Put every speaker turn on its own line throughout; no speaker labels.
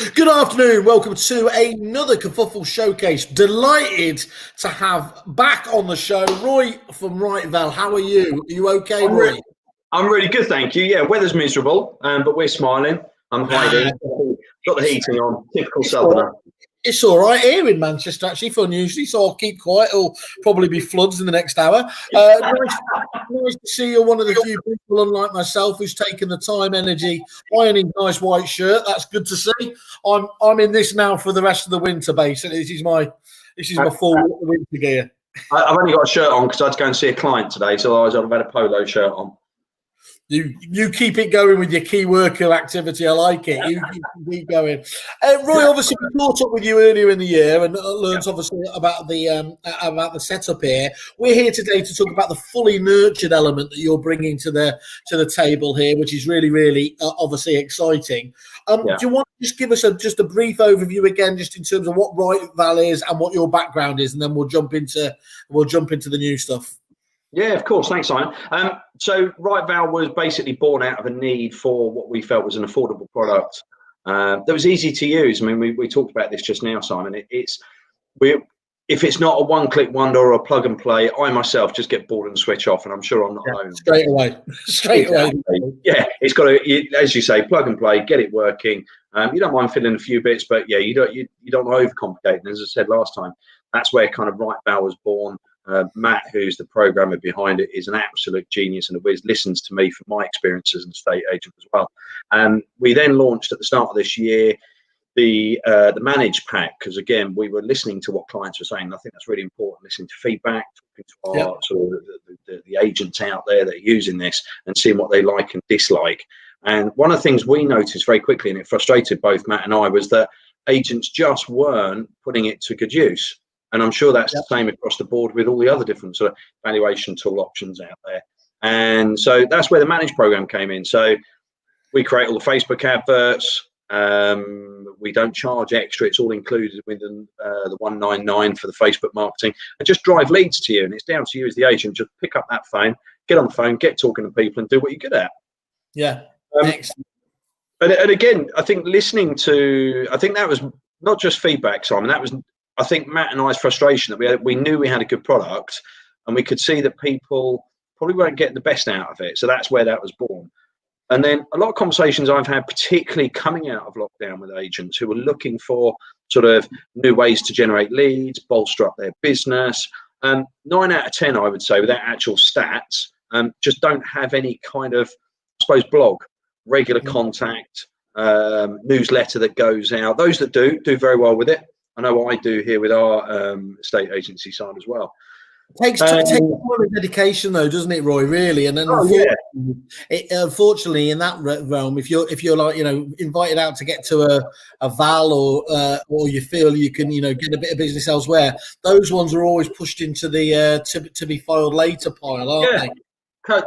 Good afternoon. Welcome to another Kerfuffle showcase. Delighted to have back on the show Roy from Rightval. How are you? Are you okay, Roy?
I'm really good, thank you. Yeah, weather's miserable, but we're smiling. I'm hiding. Got the heating on. Typical southerner.
It's all right here in Manchester, actually, for unusually, so I'll keep quiet. It'll probably be floods in the next hour. Nice to see you're one of the few people, unlike myself, who's taken the time, energy, ironing nice white shirt. That's good to see. I'm in this now for the rest of the winter, basically. This is my full winter gear.
I've only got a shirt on because I had to go and see a client today, so otherwise I'd have had a polo shirt on.
You keep it going with your key worker activity. I like it. You keep going. Roy, obviously, we caught up with you earlier in the year and learned obviously about the setup here. We're here today to talk about the fully nurtured element that you're bringing to the table here, which is really obviously exciting. Do you want to just give us just a brief overview again, just in terms of what Rightval is and what your background is, and then we'll jump into the new stuff.
Yeah, of course. Thanks, Simon. So Rightval was basically born out of a need for what we felt was an affordable product that was easy to use. I mean, we talked about this just now, Simon. If it's not a one-click wonder or a plug and play, I myself just get bored and switch off, and I'm sure I'm not alone.
Straight away.
Yeah, it's got to, as you say, plug and play, get it working. You don't mind filling a few bits, but yeah, you don't overcomplicate. And as I said last time, that's where kind of Rightval was born. Matt, who's the programmer behind it, is an absolute genius and a whiz. Listens to me from my experience as an estate agent as well. We then launched at the start of this year the managed pack, because again we were listening to what clients were saying. I think that's really important, listening to feedback, talking to our sort of the agents out there that are using this and seeing what they like and dislike. And one of the things we noticed very quickly, and it frustrated both Matt and I, was that agents just weren't putting it to good use. And I'm sure that's the same across the board with all the other different sort of valuation tool options out there. And so that's where the managed program came in. So we create all the Facebook adverts. We don't charge extra. It's all included within the 199 for the Facebook marketing, and just drive leads to you. And it's down to you as the agent. Just pick up that phone, get on the phone, get talking to people, and do what you're good at.
Yeah.
Excellent. And again, I think I think that was not just feedback, Simon. That was, I think, Matt and I's frustration that we knew we had a good product, and we could see that people probably weren't getting the best out of it. So that's where that was born. And then a lot of conversations I've had, particularly coming out of lockdown, with agents who were looking for sort of new ways to generate leads, bolster up their business. 9 out of 10, I would say, without actual stats, just don't have any kind of, I suppose, blog, regular contact, newsletter that goes out. Those that do very well with it. I know I do here with our estate agency side as well.
Takes a lot of dedication, though, doesn't it, Roy? Really, and then unfortunately, in that realm, if you're like invited out to get to a Val or you feel you can get a bit of business elsewhere, those ones are always pushed into the to be filed later pile, aren't they?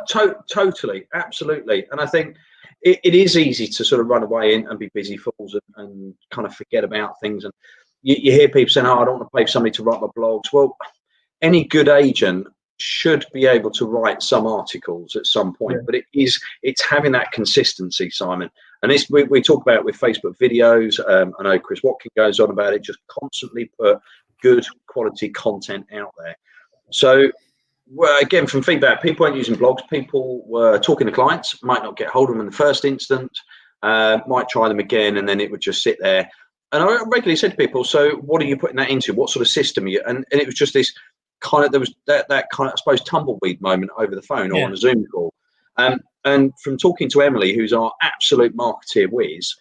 Totally, absolutely. And I think it is easy to sort of run away and be busy fools and kind of forget about things. And you hear people saying, "Oh, I don't want to pay for somebody to write my blogs." Well, any good agent should be able to write some articles at some point, but it's having that consistency, Simon. And this we talk about with Facebook videos. I know Chris Watkin goes on about it. Just constantly put good quality content out there. So, again, from feedback, people weren't using blogs. People were talking to clients, might not get hold of them in the first instance, might try them again, and then it would just sit there. And I regularly said to people, "So, what are you putting that into? What sort of system are you?" And it was just this kind of, there was that kind of, I suppose, tumbleweed moment over the phone or on a Zoom call. And from talking to Emily, who's our absolute marketeer whiz,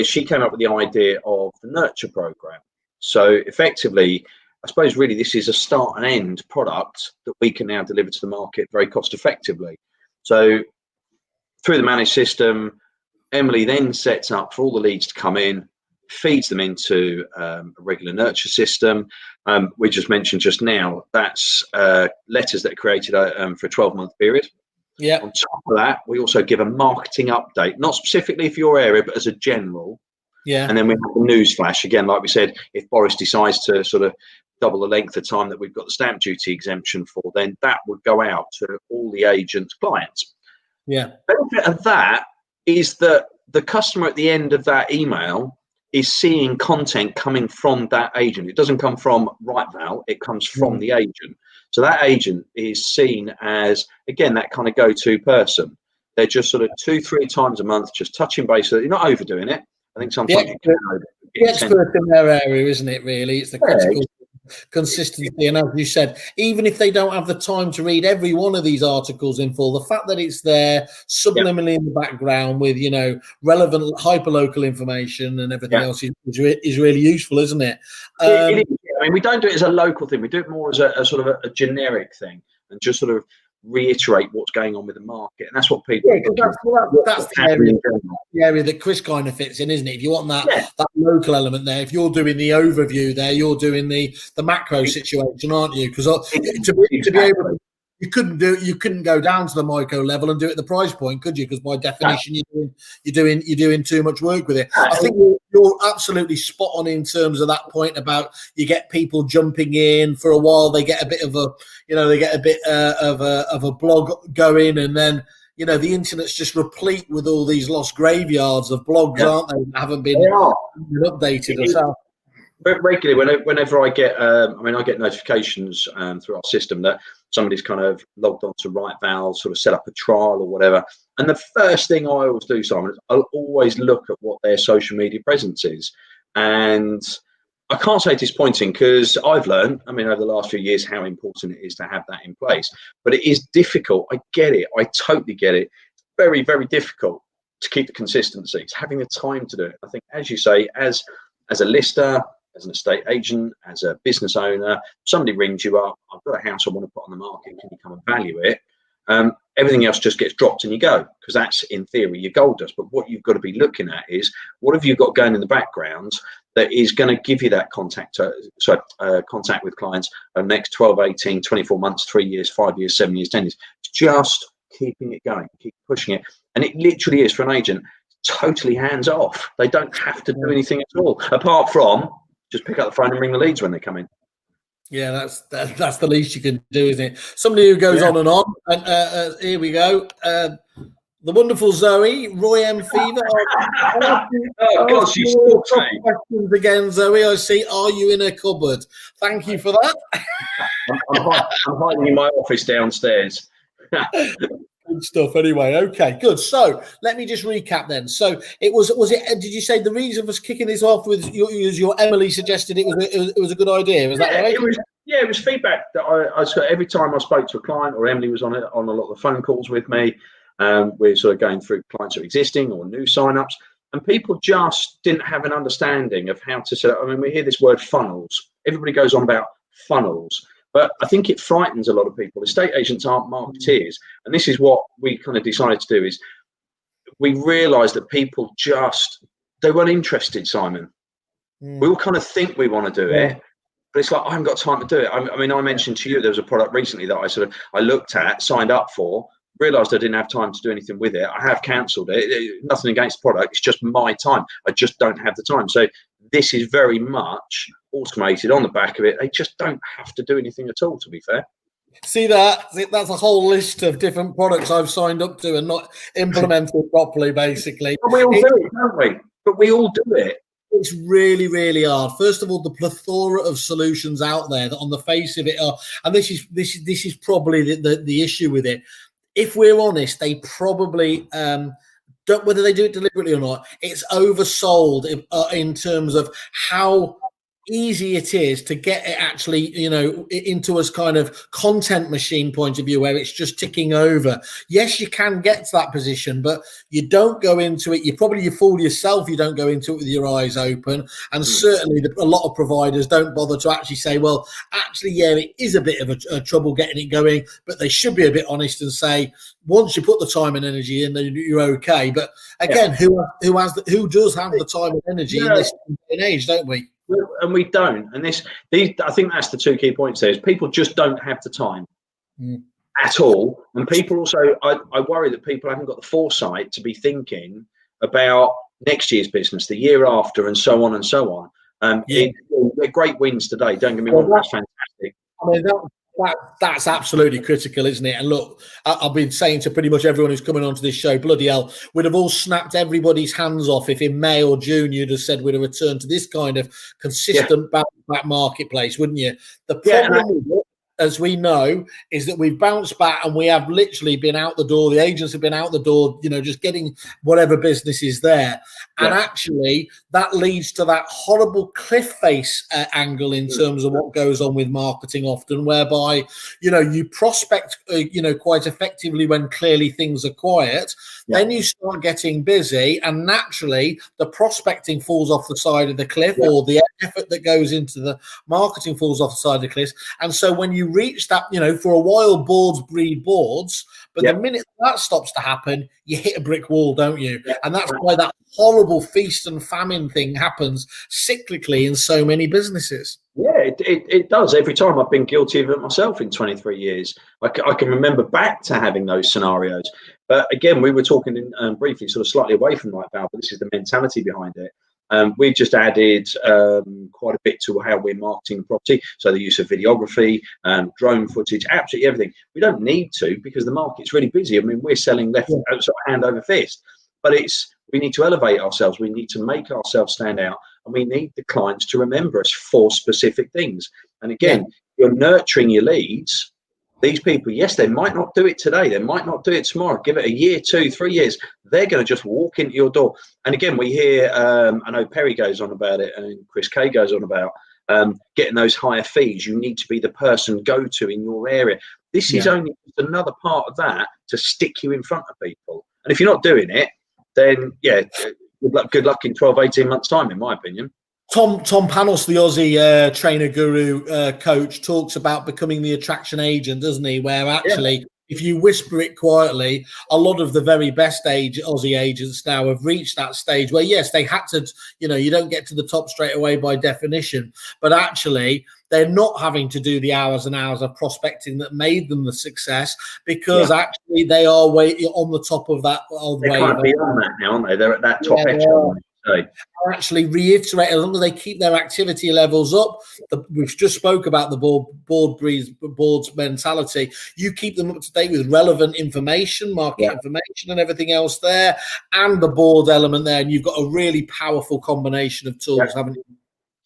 she came up with the idea of the nurture program. So effectively, I suppose really this is a start and end product that we can now deliver to the market very cost effectively. So through the managed system, Emily then sets up for all the leads to come in, feeds them into a regular nurture system. We just mentioned just now, that's letters that are created for a 12-month period.
Yeah.
On top of that, we also give a marketing update, not specifically for your area, but as a general.
Yeah.
And then we have a news flash. Again, like we said, if Boris decides to sort of double the length of time that we've got the stamp duty exemption for, then that would go out to all the agents' clients.
Yeah.
The benefit of that is that the customer at the end of that email is seeing content coming from that agent. It doesn't come from Rightval, it comes from the agent. So that agent is seen as, again, that kind of go-to person. They're just sort of 2-3 times a month, just touching base. So you're not overdoing it. I think sometimes you can
the expert in their area, isn't it, really? It's the critical consistency. And as you said, even if they don't have the time to read every one of these articles in full, the fact that it's there subliminally in the background with, you know, relevant hyperlocal information and everything else is really useful, isn't it?
It is. I mean, we don't do it as a local thing. We do it more as a sort of a generic thing, and just sort of reiterate what's going on with the market. And that's what people
that's the area that Chris kind of fits in, isn't it? If you want that local element there, if you're doing the overview there, you're doing the macro situation, aren't you? Because to be able to, you couldn't go down to the micro level and do it at the price point, could you? Because by definition, you're doing too much work with it. I think you're absolutely spot on in terms of that point about you get people jumping in for a while, they get a bit of a blog going, and then, you know, the internet's just replete with all these lost graveyards of blogs, aren't they? That haven't been updated.
But regularly, whenever I get, I get notifications through our system that somebody's kind of logged on to Rightval, sort of set up a trial or whatever. And the first thing I always do, Simon, is I'll always look at what their social media presence is. And I can't say disappointing, because I've learned, over the last few years, how important it is to have that in place. But it is difficult. I get it. I totally get it. It's very, very difficult to keep the consistency. It's having the time to do it. I think, as you say, as a lister, as an estate agent, as a business owner, somebody rings you up, I've got a house I want to put on the market, can you come and value it? Everything else just gets dropped and you go, because that's, in theory, your gold dust. But what you've got to be looking at is, what have you got going in the background that is going to give you that contact with clients over the next 12, 18, 24 months, 3 years, 5 years, 7 years, 10 years. It's just keeping it going, keep pushing it. And it literally is, for an agent, totally hands off. They don't have to do anything at all, apart from just pick up the phone and ring the leads when they come in.
Yeah, that's the least you can do, isn't it? Somebody who goes on and on. And here we go. The wonderful Zoe, Roy M. Fever.
Oh, God, she's still
questions again, Zoe. I see. Are you in a cupboard? Thank you for that.
I'm hiding in my office downstairs.
Good stuff. Anyway, okay, good. So let me just recap then. So it was it? Did you say the reason for kicking this off was your Emily suggested it was a good idea? Was that right?
It was feedback that I got every time I spoke to a client, or Emily was on a lot of the phone calls with me. We're sort of going through clients who are existing or new signups, and people just didn't have an understanding of how to set up. We hear this word funnels. Everybody goes on about funnels. But I think it frightens a lot of people. Estate agents aren't marketeers. And this is what we kind of decided to do, is we realised that people they weren't interested, Simon. We all kind of think we want to do it, but it's like, I haven't got time to do it. I mentioned to you, there was a product recently that I looked at, signed up for, realised I didn't have time to do anything with it. I have cancelled it. Nothing against the product. It's just my time. I just don't have the time. So this is very much automated on the back of it. They just don't have to do anything at all, to be fair.
See that's a whole list of different products I've signed up to and not implemented properly, basically.
But we all do it, don't we? But we all do it.
It's really, really hard. First of all, the plethora of solutions out there that on the face of it are, and this is probably the issue with it. If we're honest, they probably don't, whether they do it deliberately or not, it's oversold in terms of how easy it is to get it actually, into a kind of content machine point of view where it's just ticking over. Yes, you can get to that position, but you don't go into it. You fool yourself. You don't go into it with your eyes open. And certainly a lot of providers don't bother to actually say, well, actually, yeah, it is a bit of a trouble getting it going, but they should be a bit honest and say, once you put the time and energy in, then you're okay. But again, who does have the time and energy in this day and age, don't we?
And we don't. And I think that's the two key points there, is people just don't have the time at all. And people also, I worry that people haven't got the foresight to be thinking about next year's business, the year after, and so on and so on. They're great wins today. Don't get me wrong, that's fantastic.
That's absolutely critical, isn't it? And look, I've been saying to pretty much everyone who's coming onto this show, bloody hell, we'd have all snapped everybody's hands off if in May or June you'd have said we'd have returned to this kind of consistent back marketplace, wouldn't you? The problem with it, as we know, is that we've bounced back and we have literally been out the door. The agents have been out the door, just getting whatever business is there. And actually, that leads to that horrible cliff face angle in terms of what goes on with marketing often, whereby, you prospect, quite effectively when clearly things are quiet. Then you start getting busy and naturally the prospecting falls off the side of the cliff or the effort that goes into the marketing falls off the side of the cliff. And so when you reach that, for a while, boards breed boards, but the minute that stops to happen, you hit a brick wall, don't you? And that's why that horrible feast and famine thing happens cyclically in so many businesses.
Yeah, it does. Every time I've been guilty of it myself in 23 years. I can remember back to having those scenarios. But again, we were talking briefly, sort of slightly away from Rightval, but this is the mentality behind it. We've just added quite a bit to how we're marketing the property. So the use of videography, drone footage, absolutely everything. We don't need to because the market's really busy. I mean, we're selling left sort of hand over fist. But we need to elevate ourselves. We need to make ourselves stand out. And we need the clients to remember us for specific things. And again, you're nurturing your leads. These people, yes, they might not do it today. They might not do it tomorrow. Give it a year, 2, 3 years. They're going to just walk into your door. And again, we hear, I know Perry goes on about it and Chris Kay goes on about getting those higher fees. You need to be the person go-to in your area. This is only another part of that to stick you in front of people. And if you're not doing it, then good luck in 12, 18 months' time, in my opinion.
Tom Panos, the Aussie trainer guru coach, talks about becoming the attraction agent, doesn't he? Where actually, if you whisper it quietly, a lot of the very best Aussie agents now have reached that stage where, yes, they had to, you don't get to the top straight away by definition, but actually they're not having to do the hours and hours of prospecting that made them the success because actually they are way on the top of that.
They can't be on that now, aren't they? They're at that top echelon.
Actually reiterate, as long as they keep their activity levels up, we've just spoke about the board's mentality. You keep them up to date with relevant information, market information and everything else there, and the board element there, and you've got a really powerful combination of tools, haven't you?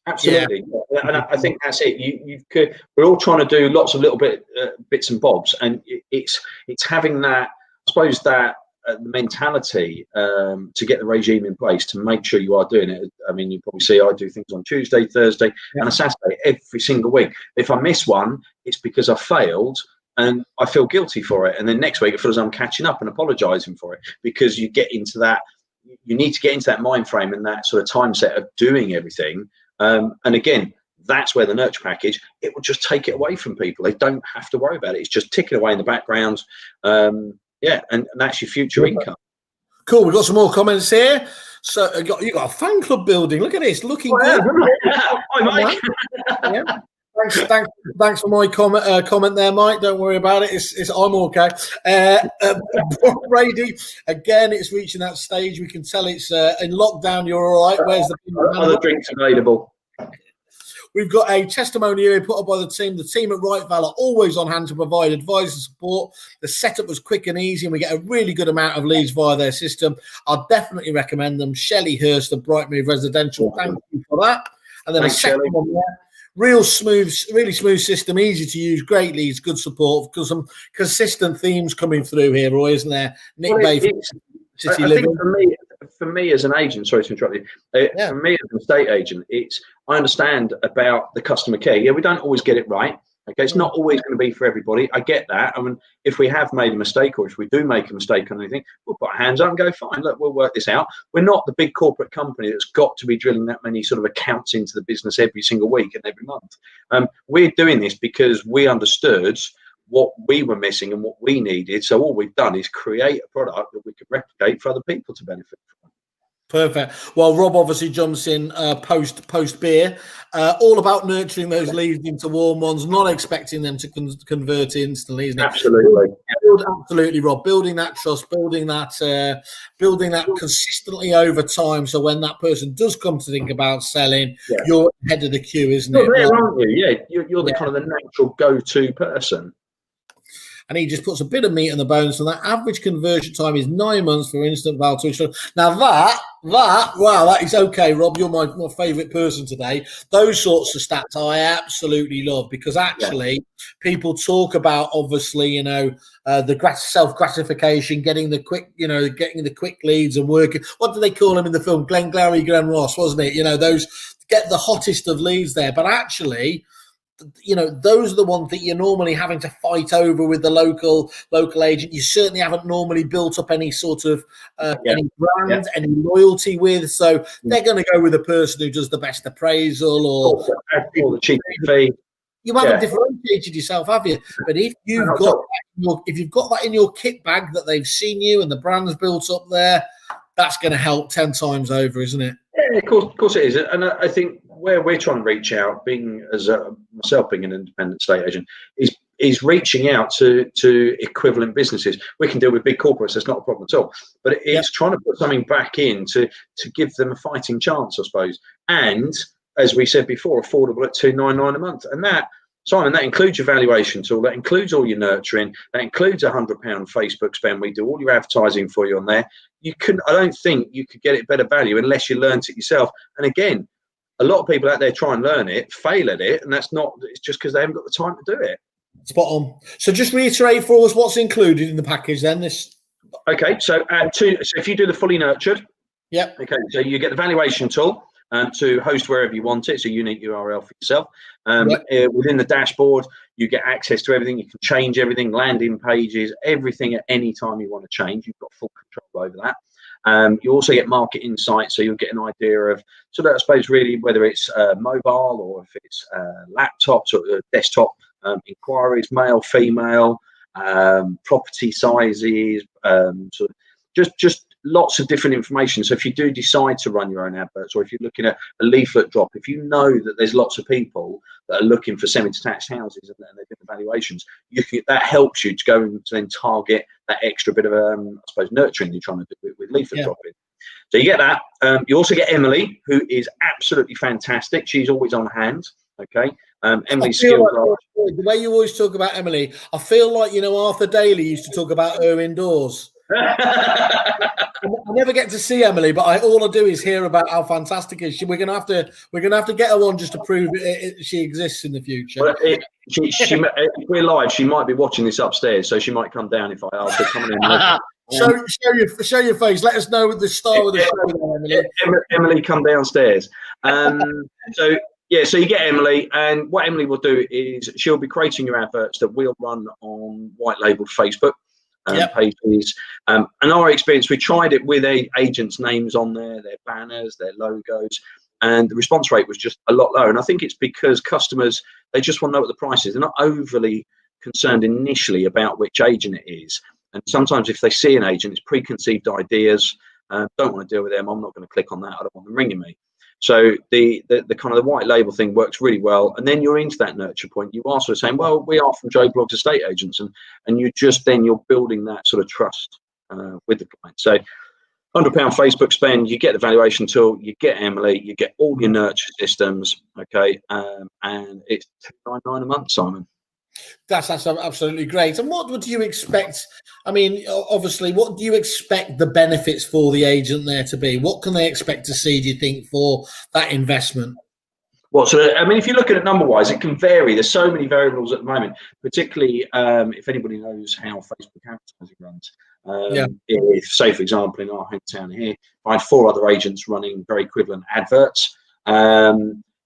Absolutely. And I think that's it. We're all trying to do lots of little bits and bobs, and it's having that, I suppose, that mentality to get the regime in place to make sure you are doing it. I mean, you probably see I do things on Tuesday, Thursday, and a Saturday every single week. If I miss one, it's because I failed and I feel guilty for it. And then next week it feels I'm catching up and apologizing for it, because you get into that. You need to get into that mind frame and that sort of time set of doing everything. And again, that's where the nurture package, it will just take it away from people. They don't have to worry about it. It's just ticking away in the background. And that's your future income. Cool.
We've got some more comments here. So you got a fan club building. Look at this, looking good.
Hi,
Mike. Thanks for my comment there, Mike. Don't worry about it. I'm okay. Brady, again, it's reaching that stage. We can tell it's in lockdown. You're all right. Where's the
other drinks available?
We've got a testimony here put up by the team. The team at Rightval are always on hand to provide advice and support. The setup was quick and easy, and we get a really good amount of leads via their system. I'd definitely recommend them. Shelley Hurst of Brightmove Residential. Thank you for that. And then thanks, a second one there. Really smooth system, easy to use, great leads, good support. Because some consistent themes coming through here, Roy, isn't there? Nick Bay from City Living.
For me as an agent, sorry to interrupt you. For me as an estate agent, I understand about the customer care. Yeah, we don't always get it right. Okay, it's not always going to be for everybody. I get that. I mean, if we have made a mistake, or if we do make a mistake on anything, we'll put our hands up and go, fine, look, we'll work this out. We're not the big corporate company that's got to be drilling that many sort of accounts into the business every single week and every month. We're doing this because we understood what we were missing and what we needed. So all we've done is create a product that we can replicate for other people to benefit from.
Perfect. Well, Rob obviously jumps in post beer, all about nurturing those leads into warm ones, not expecting them to convert instantly, isn't it?
Absolutely.
Absolutely, Rob. Building that trust, building that consistently over time. So when that person does come to think about selling, you're ahead of the queue, isn't it?
You're there, aren't you? Yeah, you're the kind of the natural go-to person.
And he just puts a bit of meat on the bones. And that average conversion time is 9 months for instant val to insurance. Now that is okay, Rob. You're my favourite person today. Those sorts of stats I absolutely love, because actually people talk about, obviously, the self gratification, getting the quick leads and working. What do they call him in the film? Glenn Glary, Glenn Ross, wasn't it? Those get the hottest of leads there, but actually, those are the ones that you're normally having to fight over with the local agent. You certainly haven't normally built up any sort of any brand, any loyalty with. So they're going to go with the person who does the best appraisal or
the cheap fee.
You haven't differentiated yourself, have you? But if you've got that in your kit bag, that they've seen you and the brand's built up there, that's going to help 10 times over, isn't it?
Yeah, of course it is. And I think where we're trying to reach out, myself being an independent estate agent, is reaching out to equivalent businesses. We can deal with big corporates, that's not a problem at all. But it's trying to put something back in to give them a fighting chance, I suppose. And as we said before, affordable at $299 a month. And that, Simon, that includes your valuation tool, that includes all your nurturing, that includes £100 Facebook spend. We do all your advertising for you on there. I don't think you could get it better value unless you learnt it yourself. And again, a lot of people out there try and learn it, fail at it, and it's just because they haven't got the time to do it.
Spot on. So just reiterate for us what's included in the package then.
Okay, so if you do the fully nurtured, okay, so you get the valuation tool to host wherever you want it. It's a unique URL for yourself. Within the dashboard, you get access to everything. You can change everything, landing pages, everything at any time you want to change. You've got full control over that. You also get market insights, so you'll get an idea of, I suppose, really whether it's mobile or if it's laptops or desktop inquiries, male, female, property sizes, just lots of different information. So if you do decide to run your own adverts, or if you're looking at a leaflet drop, if you know that there's lots of people that are looking for semi-detached houses and they're doing evaluations, that helps you to go and then target that extra bit of, I suppose, nurturing you're trying to do with leaflet dropping. So you get that. You also get Emily, who is absolutely fantastic. She's always on hand. Okay. Emily's skills are...
The way you always talk about Emily, I feel like, Arthur Daly used to talk about her indoors. I never get to see Emily, but all I do is hear about how fantastic is she. We're gonna have to get her on just to prove she exists in the future.
Well, if we're live, she might be watching this upstairs, so she might come down if I ask her to come in.
Show your face. Let us know the star of the show, Emily.
Emily, come downstairs. So you get Emily, and what Emily will do is she'll be creating your adverts that we'll run on white labeled Facebook pages. And our experience, we tried it with agents' names on there, their banners, their logos, and the response rate was just a lot lower. And I think it's because customers, they just want to know what the price is. They're not overly concerned initially about which agent it is. And sometimes if they see an agent, it's preconceived ideas. Don't want to deal with them. I'm not going to click on that. I don't want them ringing me. So the kind of the white label thing works really well. And then you're into that nurture point. You are sort of saying, well, we are from Joe Blogg's estate agents. And you're building that sort of trust with the client. So £100 Facebook spend, you get the valuation tool, you get Emily, you get all your nurture systems. Okay. And it's $299 a month, Simon.
That's absolutely great. And what would you expect? I mean, obviously, what do you expect the benefits for the agent there to be? What can they expect to see, do you think, for that investment?
Well, so, I mean, if you look at it number-wise, it can vary. There's so many variables at the moment, particularly if anybody knows how Facebook advertising runs. If, say, for example, in our hometown here, I had 4 other agents running very equivalent adverts.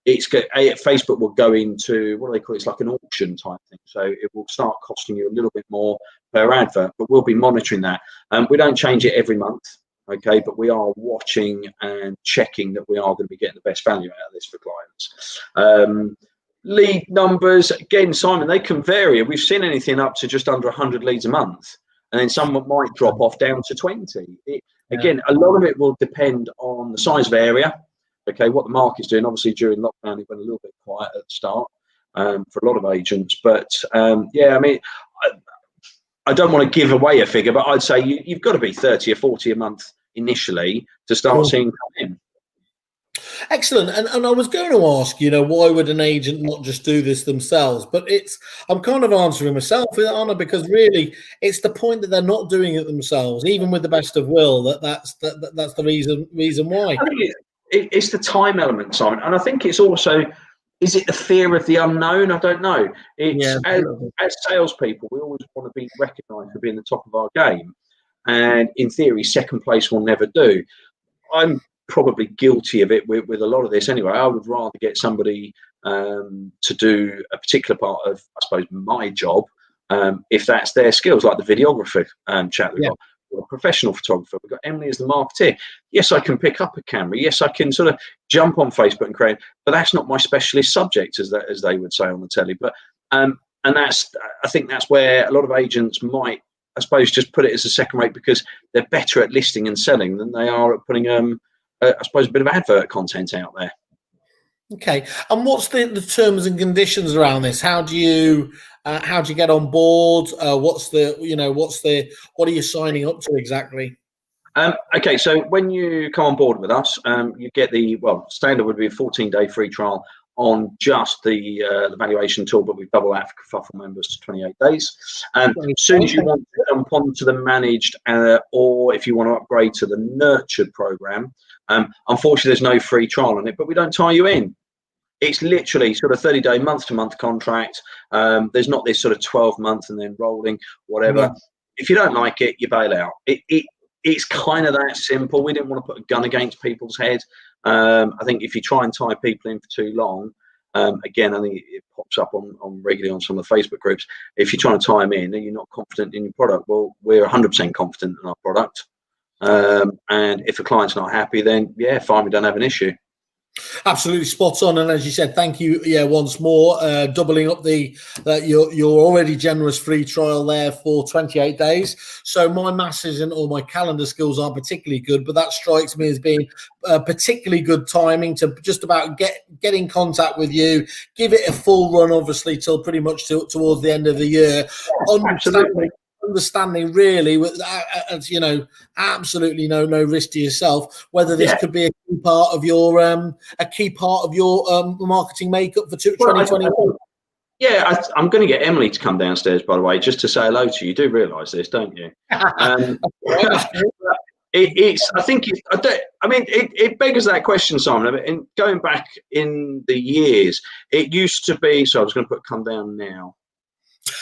Facebook will go into, what do they call it? It's like an auction type thing. So it will start costing you a little bit more per advert, but we'll be monitoring that. We don't change it every month, okay? But we are watching and checking that we are going to be getting the best value out of this for clients. Lead numbers, again, Simon, they can vary. We've seen anything up to just under 100 leads a month, and then some might drop off down to 20. Again, a lot of it will depend on the size of area. Okay, what the market's doing. Obviously, during lockdown, it went a little bit quiet at the start for a lot of agents. But I mean, I don't want to give away a figure, but I'd say you've got to be 30 or 40 a month initially to start seeing come in.
Excellent. And I was going to ask, why would an agent not just do this themselves? But I'm kind of answering myself, Anna, because really it's the point that they're not doing it themselves, even with the best of will, that's the reason why.
I think it's the time element, Simon. And I think it's also, is it the fear of the unknown? I don't know. As salespeople, we always want to be recognised for being the top of our game. And in theory, second place will never do. I'm probably guilty of it with a lot of this anyway. I would rather get somebody to do a particular part of, I suppose, my job, if that's their skills, like the videographer chat we've got, or a professional photographer. We've got Emily as the marketeer. Yes, I can pick up a camera. Yes, I can sort of jump on Facebook and create, but that's not my specialist subject, as they would say on the telly. But and I think that's where a lot of agents might, I suppose, just put it as a second rate because they're better at listing and selling than they are at putting I suppose a bit of advert content out there.
Okay, and what's the terms and conditions around this? How do you get on board? What are you signing up to exactly?
Okay, so when you come on board with us, you get standard would be a 14-day free trial on just the valuation tool, but we've doubled that for Kerfuffle members to 28 days. As soon as you want to jump onto the managed, or if you want to upgrade to the nurtured program, unfortunately there's no free trial on it, but we don't tie you in. It's literally sort of 30-day, month-to-month contract. There's not this sort of 12-month and then rolling, whatever. Mm. If you don't like it, you bail out. It's kind of that simple. We didn't want to put a gun against people's head. I think if you try and tie people in for too long, again, I think it pops up on regularly on some of the Facebook groups. If you're trying to tie them in and you're not confident in your product, well, we're 100% confident in our product. And if a client's not happy, then yeah, fine, we don't have an issue.
Absolutely spot on, and as you said, thank you. Yeah, once more, doubling up your already generous free trial there for 28 days. So my maths or my calendar skills aren't particularly good, but that strikes me as being particularly good timing to just about get in contact with you, give it a full run, obviously till pretty much towards the end of the year.
Absolutely.
Understanding really, with absolutely no risk to yourself, whether this could be a key part of your marketing makeup for 2021.
Yeah, I'm going to get Emily to come downstairs, by the way, just to say hello to you. You do realise this, don't you? It beggars that question, Simon. And going back in the years, it used to be. So I was going to put come down now.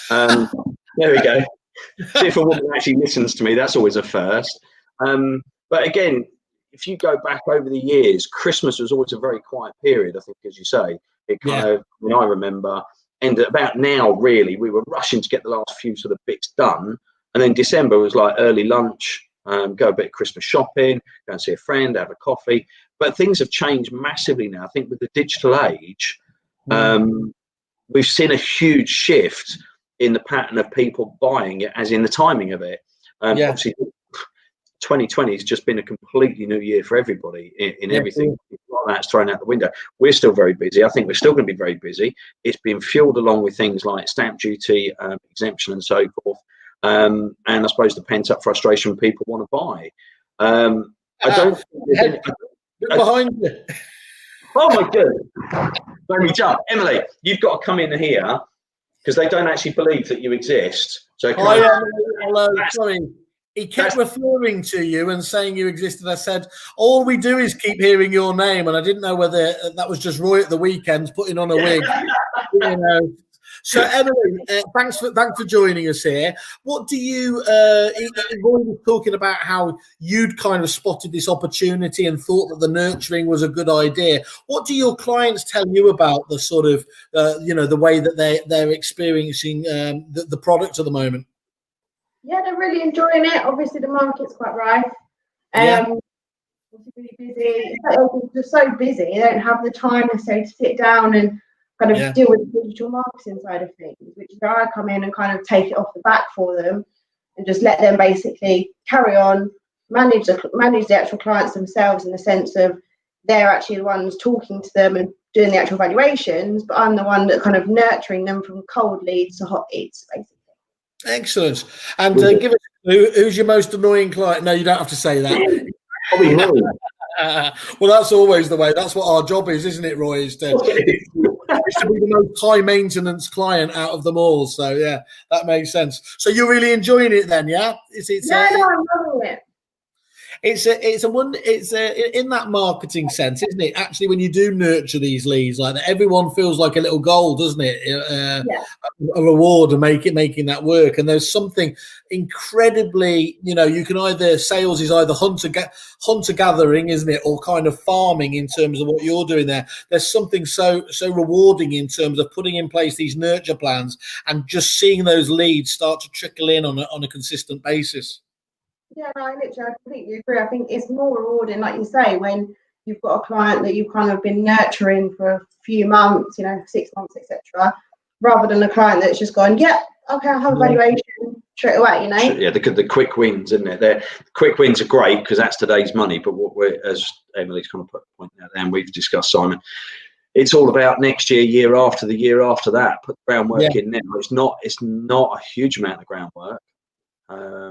There we go. See if a woman actually listens to me. That's always a first. But again, if you go back over the years, Christmas was always a very quiet period, I think, as you say. It kind of, when I remember, and about now, really, we were rushing to get the last few sort of bits done. And then December was like early lunch, go a bit of Christmas shopping, go and see a friend, have a coffee. But things have changed massively now. I think with the digital age, we've seen a huge shift in the pattern of people buying it, as in the timing of it. Obviously, 2020 has just been a completely new year for everybody in everything. All that's thrown out the window. We're still very busy. I think we're still going to be very busy. It's been fueled along with things like stamp duty, exemption and so forth. And I suppose the pent-up frustration people want to buy. I don't think
behind you.
Oh my goodness. Let me jump. Emily, you've got to come in here, because they don't actually believe that you exist. So
sorry. He kept referring to you and saying you existed. I said, all we do is keep hearing your name. And I didn't know whether that was just Roy at the weekends putting on a wig. So Emily, thanks for joining us here. What do you, Roy was talking about how you'd kind of spotted this opportunity and thought that the nurturing was a good idea. What do your clients tell you about the sort of, the way that they're experiencing the product at the moment?
Yeah, they're really enjoying it. Obviously, the market's quite rife. It's really busy. It's just so busy. They don't have the time necessarily to sit down and kind of deal with the digital marketing side of things, which is where I come in and kind of take it off the back for them and just let them basically carry on, manage the actual clients themselves, in the sense of they're actually the ones talking to them and doing the actual valuations, but I'm the one that kind of nurturing them from cold leads to hot leads, basically.
Excellent. And give us who's your most annoying client? No, you don't have to say that.
Probably Roy.
Well, that's always the way. That's what our job is, isn't it, Roy? Is to be the most high maintenance client out of them all. So yeah, that makes sense. So you're really enjoying it then, yeah?
No, I'm loving it.
It's in that marketing sense, isn't it? Actually, when you do nurture these leads like that, everyone feels like a little goal, doesn't it? A reward and making that work. And there's something incredibly, you can sales is either hunter gathering, isn't it, or kind of farming in terms of what you're doing there. There's something so rewarding in terms of putting in place these nurture plans and just seeing those leads start to trickle in on a consistent basis.
Yeah, no, I completely agree. I think it's more rewarding, like you say, when you've got a client that you've kind of been nurturing for a few months, 6 months, etc., rather than a client that's just gone, yeah, okay, I'll have a valuation straight away,
Yeah, the quick wins, isn't it? The quick wins are great because that's today's money. But what as Emily's kind of put the point out there, and we've discussed, Simon, it's all about next year, year after that. Put the groundwork in now. It's not a huge amount of groundwork.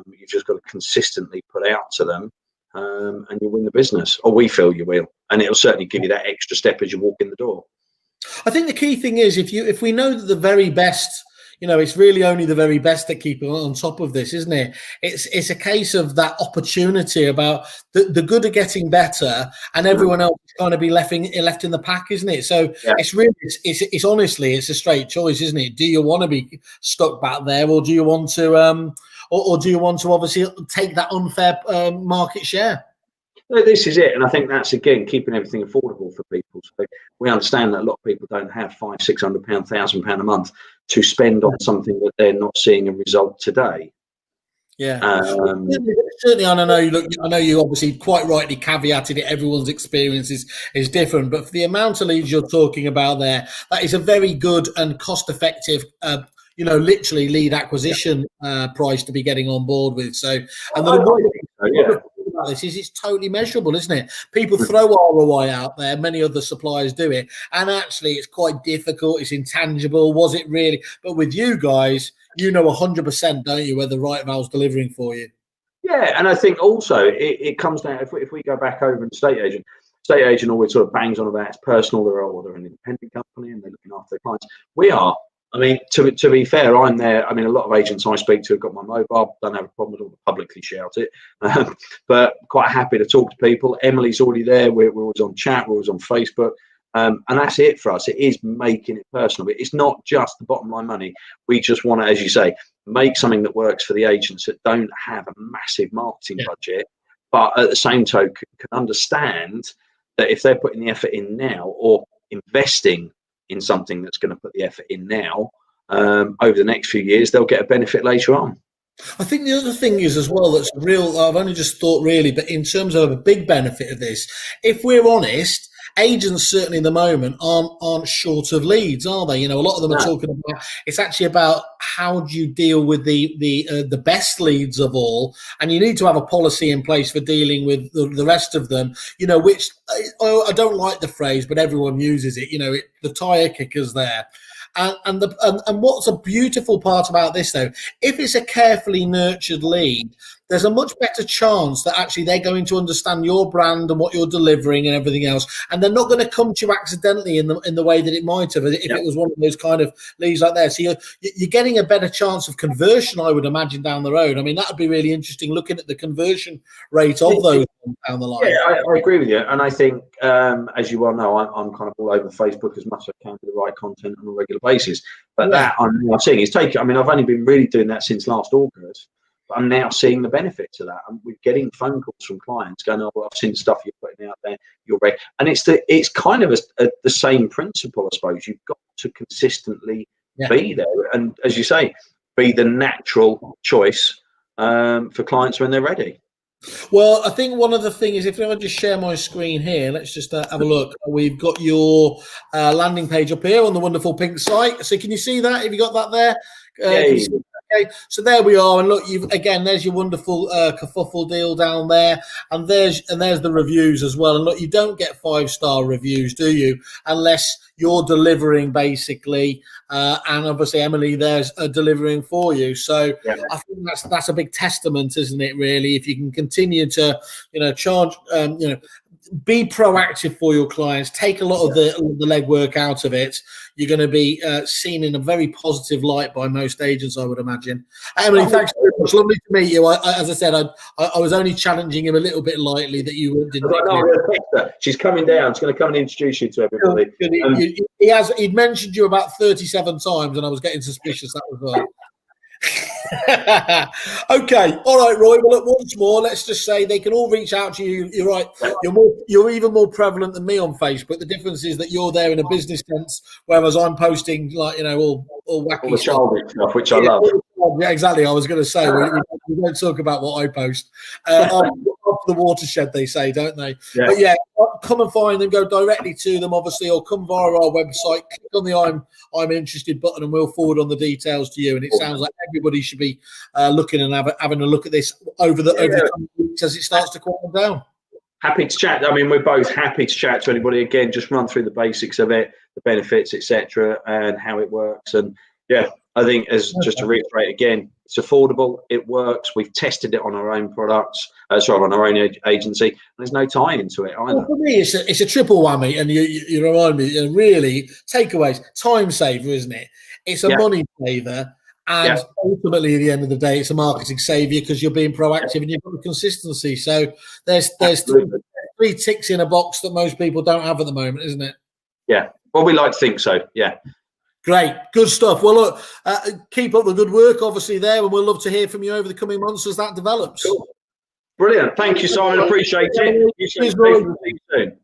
You've just got to consistently put out to them, and you'll win the business, or we feel you will, and it'll certainly give you that extra step as you walk in the door.
I think the key thing is if we know that the very best, it's really only the very best that keep on top of this, isn't it? It's a case of that opportunity about the good are getting better, and everyone else is going to be left in the pack, isn't it? So it's really, it's honestly, it's a straight choice, isn't it? Do you want to be stuck back there, or do you want to or do you want to obviously take that unfair market share?
No, this is it, and I think that's again keeping everything affordable for people. So we understand that a lot of people don't have £500, £600, £1,000 a month to spend on something that they're not seeing a result today.
Yeah, certainly. And I know you obviously quite rightly caveated it. Everyone's experience is different, but for the amount of leads you're talking about there, that is a very good and cost-effective. Literally lead acquisition price to be getting on board with. So, and the about this is it's totally measurable, isn't it? People throw ROI out there. Many other suppliers do it, and actually, it's quite difficult. It's intangible. Was it really? But with you guys, 100%, don't you, whether Rightval's delivering for you?
Yeah, and I think also it comes down if we go back over an estate agent always sort of bangs on about it's personal. They're an independent company and they're looking after their clients. We are. I mean, to be fair, I'm there. I mean, a lot of agents I speak to have got my mobile. Don't have a problem at all to publicly shout it, but quite happy to talk to people. Emily's already there. We're always on chat. We're always on Facebook, and that's it for us. It is making it personal. It's not just the bottom line money. We just want to, as you say, make something that works for the agents that don't have a massive marketing budget, but at the same token can understand that if they're putting the effort in now or investing in something that's going to put the effort in now, over the next few years, they'll get a benefit later on.
I think the other thing is as well that's real, I've only just thought really, but in terms of a big benefit of this, if we're honest, agents certainly in the moment aren't short of leads, are they? A lot of them are talking about it's actually about how do you deal with the best leads of all, and you need to have a policy in place for dealing with the rest of them. Which I don't like the phrase, but everyone uses it. The tire kickers there. And what's a beautiful part about this, though, if it's a carefully nurtured lead, there's a much better chance that actually they're going to understand your brand and what you're delivering and everything else, and they're not going to come to you accidentally in the way that it might have if it was one of those kind of leads like that. So you're getting a better chance of conversion, I would imagine, down the road. I mean, that would be really interesting looking at the conversion rate of those down the line.
Yeah, I agree with you, and I think as you well know, I'm kind of all over Facebook as much as I can for the right content on a regular basis. But that I'm seeing is taking. I mean, I've only been really doing that since last August. I'm now seeing the benefits of that. And we're getting phone calls from clients going, "Oh, well, I've seen the stuff you're putting out there. You're ready." And it's kind of the same principle, I suppose. You've got to consistently be there, and as you say, be the natural choice for clients when they're ready.
Well, I think one of the things is if I just share my screen here, let's just have a look. We've got your landing page up here on the wonderful pink site. So can you see that? Have you got that there? Okay, so there we are, and look, there's your wonderful kerfuffle deal down there, and there's the reviews as well. And look, you don't get 5-star reviews, do you, unless you're delivering basically, and obviously Emily there's delivering for you. So I think that's a big testament, isn't it? Really, if you can continue to charge, be proactive for your clients, take a lot of the legwork out of it, you're going to be seen in a very positive light by most agents, I would imagine. Emily, thanks very much. Lovely to meet you. As I said, I was only challenging him a little bit lightly that you didn't.
She's coming down. She's going to come and introduce you to everybody.
He'd mentioned you about 37 times, and I was getting suspicious. That was all. Okay, all right, Roy. Well, look, once more, let's just say they can all reach out to you. You're right. You're even more prevalent than me on Facebook. The difference is that you're there in a business sense, whereas I'm posting all wacky
all the childish stuff, which I love.
Yeah, exactly. I was going to say we don't talk about what I post. Off the watershed, they say, don't they? Yeah. But yeah, come and find them. Go directly to them, obviously, or come via our website. Click on the I'm interested button, and we'll forward on the details to you. And it sounds like everybody should be looking and having a look at this over the coming weeks as it starts to quiet down.
Happy to chat. I mean, we're both happy to chat to anybody. Again, just run through the basics of it, the benefits, etc., and how it works. And yeah, I think just to reiterate again, it's affordable. It works. We've tested it on our own products. On our own agency. There's no tie into it either.
Well, for me, it's a triple whammy, and you remind me. Really, takeaways, time saver, isn't it? It's a money saver, and ultimately, at the end of the day, it's a marketing savior because you're being proactive and you've got the consistency. So there's three ticks in a box that most people don't have at the moment, isn't it?
Yeah. Well, we like to think so. Yeah.
Great, good stuff. Well, look, keep up the good work, obviously there, and we'll love to hear from you over the coming months as that develops.
Cool. Brilliant. Thank you, Simon. Appreciate it. You soon.
It's all right.